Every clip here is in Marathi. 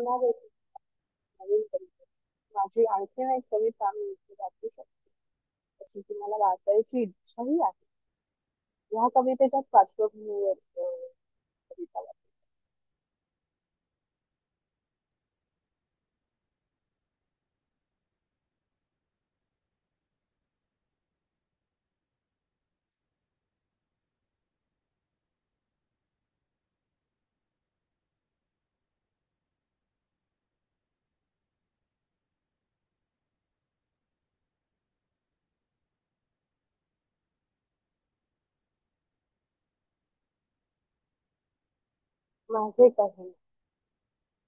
पुन्हा भेटू नवीन कवितेत. माझी आणखीन एक कविता मी इथे वाचू शकते, तशी ती मला वाचायची इच्छाही आहे. ह्या कवितेच्या पार्श्वभूमीवर कविता वाचते. माझे काही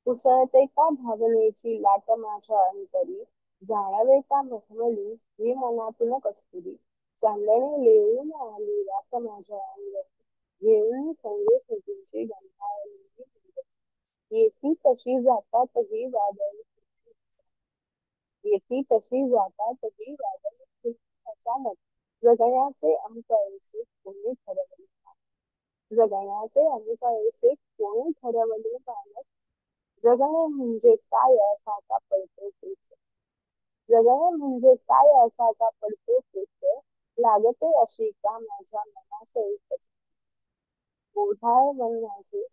उसळते का भावनेची लाट माझ्या अंतरी, जाणावे का मखमली ही मनातून कस्तुरी, चांदणे लेऊन आली रात माझ्या अंगठी, घेऊन संगे स्मृतींची गंधावलेली पिंजरी. येती तशी जातातही वादळी, येती तशी जातातही वादळी अचानक, जगण्याचे अंक ऐसे कोणी ठरवले, जगण्याचे अंक ऐसे कोणी ठरवले मानत. जगणे म्हणजे काय असा का पडतो प्रश्न, जगणे म्हणजे काय असा का पडतो प्रश्न, लागते अशी का माझ्या मनास एकच, ओढाळ मन माझे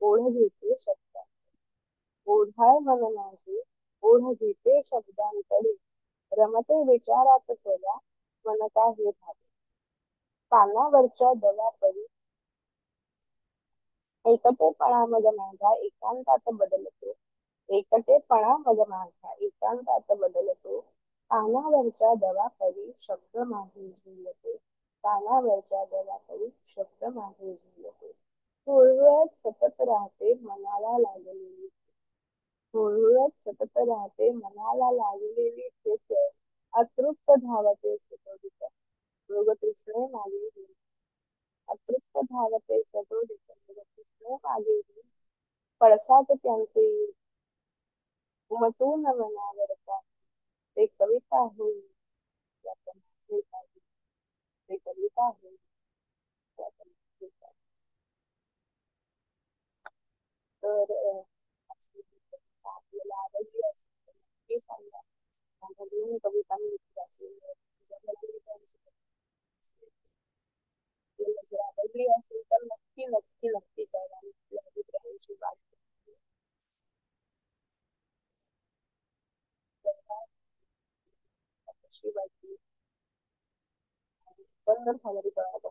ओढ घेते शब्दात, ओढाळ मन माझे ओढ घेते शब्दांकडे, रमते विचारात सदा मन का हे भावे, पानावरच्या दव्यापरी एकटेपणा मग माझा एकांतात बदलतो, एकटेपणा मग माझा एकांतात बदलतो, कानावरच्या दवापरी शब्द माझे झुंजतो, कानावरच्या दवापरी शब्द माझे झुंजतो. हुळहुळत सतत राहते मनाला लागलेली, हुळहुळत सतत राहते मनाला लागलेली ठेच, अतृप्त धावते सुटोदित मृगतृष्णे मागे, अतृप्त धावते सतोदित मृगतृष्णे मागे, पळसात त्यांचे उमटून मनावरचा ते कविता होईल त्यात माझे काही, ते कविता होईल त्यात माझे काही. तर अशी ही कविता आपल्याला आवडली असेल तर नक्की सांगा. माझ्या दोन कविता मी इथे वाचलेल्या आहेत. तुमच्या कविता जर आवडली असेल तर नक्की नक्की नक्की कळवा. मी आपल्या अभिप्रायाची वाट बघते. कविता कशी वाटली एकंदर सादरीकरणात